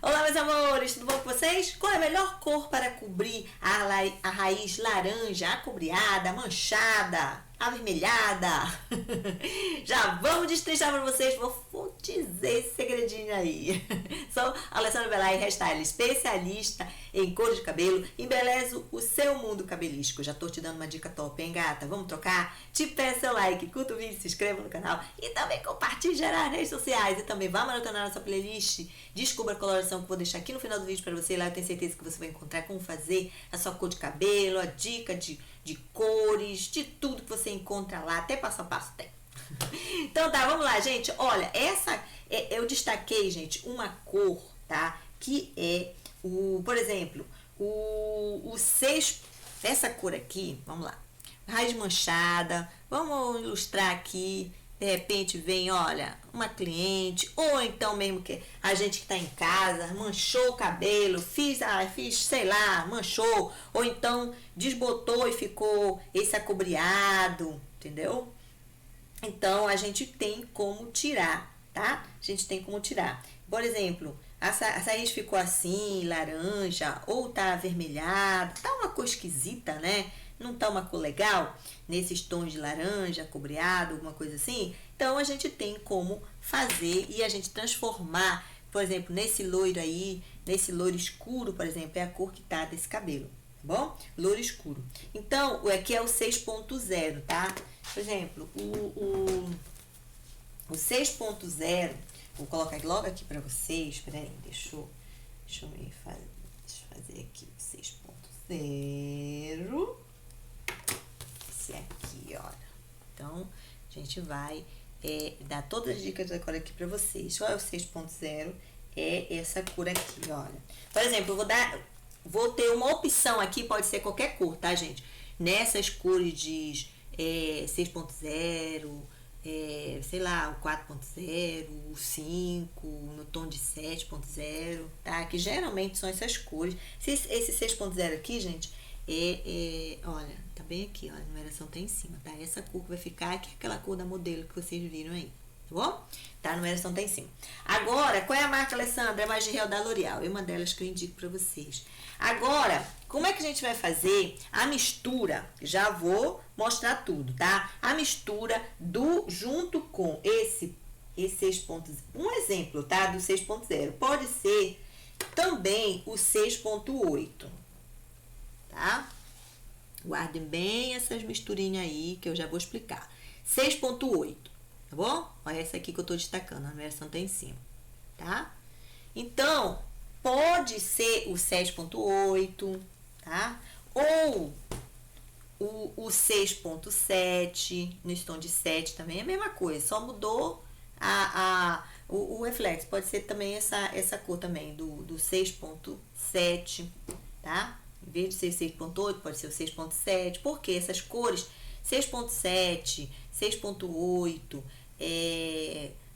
Olá, meus amores, tudo bom com vocês? Qual é a melhor cor para cobrir a raiz laranja, acobreada, manchada, avermelhada? Já vamos destrinchar para vocês, vou dizer esse segredinho aí. Sou Alessandra Belay, hairstyle especialista em cores de cabelo, embelezo o seu mundo cabelístico. Já tô te dando uma dica top, hein, gata? Vamos trocar? Te peço seu like, curta o vídeo, se inscreva no canal e também compartilhe nas redes sociais. E também vá maratonar nossa playlist, descubra a coloração que eu vou deixar aqui no final do vídeo para você. Lá eu tenho certeza que você vai encontrar como fazer a sua cor de cabelo, a dica de cores, de tudo que você encontra lá, até passo a passo tem. Então tá, vamos lá, gente. Olha, eu destaquei, gente, uma cor, tá? Que é por exemplo, essa cor aqui, vamos lá. Raiz manchada, vamos ilustrar aqui. De repente vem, olha, uma cliente, ou então mesmo que a gente que tá em casa, manchou o cabelo, fiz, sei lá, manchou, ou então desbotou e ficou esse acobreado, entendeu? Então, a gente tem como tirar, tá? A gente tem como tirar. Por exemplo, essa raiz ficou assim, laranja, ou tá avermelhada, tá uma cor esquisita, né? Não tá uma cor legal, nesses tons de laranja, cobreado, alguma coisa assim. Então, a gente tem como fazer e a gente transformar, por exemplo, nesse loiro aí, nesse loiro escuro, por exemplo, é a cor que tá desse cabelo, tá bom? Loiro escuro. Então, aqui é o 6.0, tá? Por exemplo, o 6.0, vou colocar logo aqui pra vocês, peraí, deixa eu fazer aqui o 6.0. Esse aqui, olha. Então, a gente vai dar todas as dicas agora aqui pra vocês. Qual é o 6.0? É essa cor aqui, olha. Por exemplo, eu vou ter uma opção aqui, pode ser qualquer cor, tá, gente? Nessas cores de 6.0, sei lá, o 4.0, o 5, no tom de 7.0, tá? Que geralmente são essas cores. Esse 6.0 aqui, gente, olha, tá bem aqui, ó, a numeração tá em cima, tá? Essa cor que vai ficar, que é aquela cor da modelo que vocês viram aí, tá bom? Tá, a numeração tá em cima. Agora, qual é a marca, Alessandra? É a Magie Real da L'Oréal, é uma delas que eu indico pra vocês. Agora, como é que a gente vai fazer a mistura? Já vou mostrar tudo, tá? A mistura junto com esse 6.0, um exemplo, tá? Do 6.0. Pode ser também o 6.8, tá? Guardem bem essas misturinhas aí que eu já vou explicar. 6.8, tá bom? Olha essa aqui que eu tô destacando, a numeração tá em cima, tá? Então, pode ser o 7.8, tá? Ou o 6.7, no tom de 7 também é a mesma coisa, só mudou o reflexo. Pode ser também essa cor também, do 6.7, tá? Em vez de ser 6.8, pode ser o 6.7, porque essas cores 6.7, 6.8,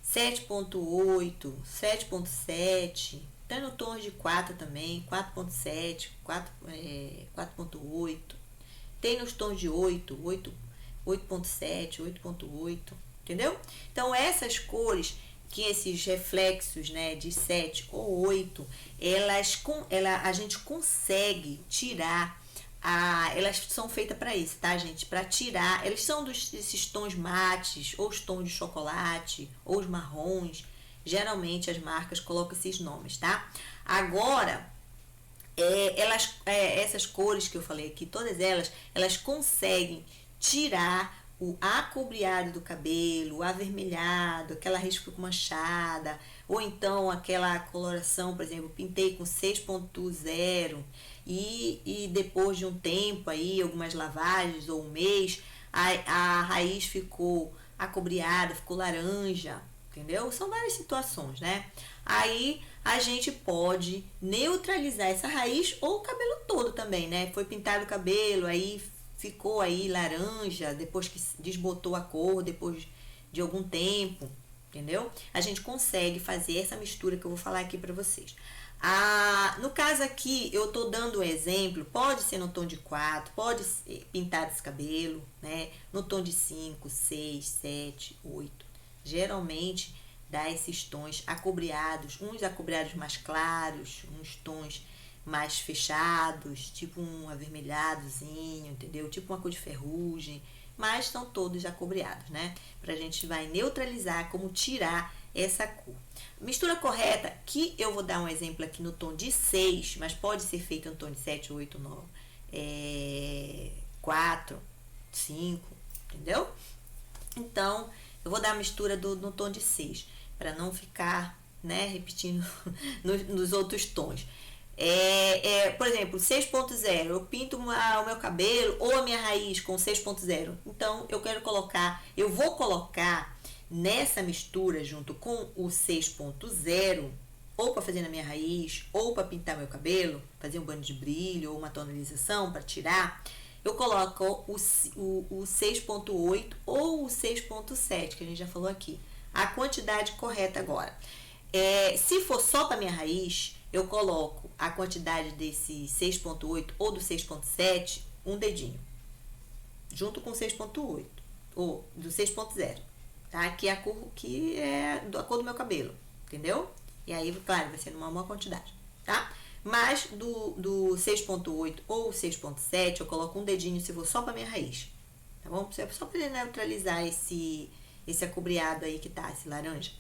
7.8, 7.7, tá no tom de 4 também, 4.7, 4.8, tem nos tons de 8, 8.7, 8.8, entendeu? Então, essas cores, que esses reflexos, né, de 7 ou 8, a gente consegue tirar, elas são feitas para isso, tá, gente? Para tirar, elas são desses tons mates, ou os tons de chocolate, ou os marrons. Geralmente as marcas colocam esses nomes, tá? Agora, essas cores que eu falei aqui, todas elas conseguem tirar o acobreado do cabelo, o avermelhado, aquela raiz que ficou manchada, ou então aquela coloração, por exemplo, pintei com 6.0 e depois de um tempo aí, algumas lavagens ou um mês, a raiz ficou acobreada, ficou laranja, entendeu? São várias situações, né? Aí a gente pode neutralizar essa raiz ou o cabelo todo também, né? Foi pintado o cabelo, aí ficou aí laranja, depois que desbotou a cor, depois de algum tempo, entendeu? A gente consegue fazer essa mistura que eu vou falar aqui pra vocês. No caso aqui, eu tô dando um exemplo, pode ser no tom de 4, pode ser pintado esse cabelo, né? No tom de 5, 6, 7, 8. Geralmente, dar esses tons acobreados, uns acobreados mais claros, uns tons mais fechados, tipo um avermelhadozinho, entendeu? Tipo uma cor de ferrugem, mas estão todos acobreados, né? Pra gente vai neutralizar, como tirar essa cor. Mistura correta, que eu vou dar um exemplo aqui no tom de 6, mas pode ser feito no tom de 7, 8, 9, 4, 5, entendeu? Então, eu vou dar a mistura no tom de 6, para não ficar, né, repetindo nos outros tons. Por exemplo, 6.0, eu pinto o meu cabelo ou a minha raiz com 6.0. Então, eu vou colocar nessa mistura junto com o 6.0, ou para fazer na minha raiz, ou para pintar meu cabelo, fazer um banho de brilho ou uma tonalização para tirar, eu coloco o 6.8 ou o 6.7, que a gente já falou aqui. A quantidade correta agora. Se for só para minha raiz, eu coloco a quantidade desse 6.8 ou do 6.7, um dedinho, junto com o 6.8 ou do 6.0, tá? Que é a cor do meu cabelo, entendeu? E aí, claro, vai ser numa maior quantidade, tá? Mas do 6.8 ou 6.7, eu coloco um dedinho se for só para minha raiz, tá bom? Só para neutralizar esse acobreado aí que tá, esse laranja.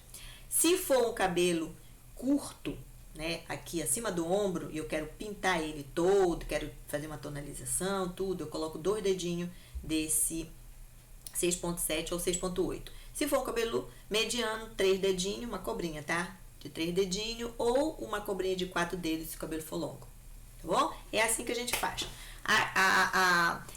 Se for um cabelo curto, né, aqui acima do ombro, e eu quero pintar ele todo, quero fazer uma tonalização, tudo, eu coloco 2 dedinhos desse 6.7 ou 6.8. Se for um cabelo mediano, 3 dedinhos, uma cobrinha, tá? De 3 dedinhos, ou uma cobrinha de 4 dedos se o cabelo for longo, tá bom? É assim que a gente faz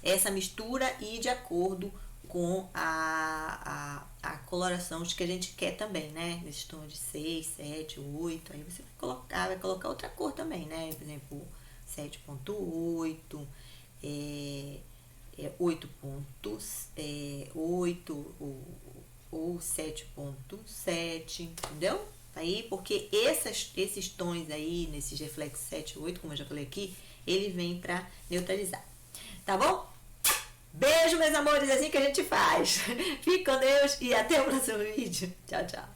essa mistura e de acordo com a coloração que a gente quer também, né? Nesse tom de 6, 7, 8, aí você vai colocar outra cor também, né? Por exemplo, 7.8, 8.8 ou 7.7, entendeu? Aí, porque esses tons aí, nesses reflexos 7 e 8, como eu já falei aqui, ele vem pra neutralizar, tá bom? Beijo, meus amores, é assim que a gente faz. Fique com Deus e até o próximo vídeo. Tchau, tchau.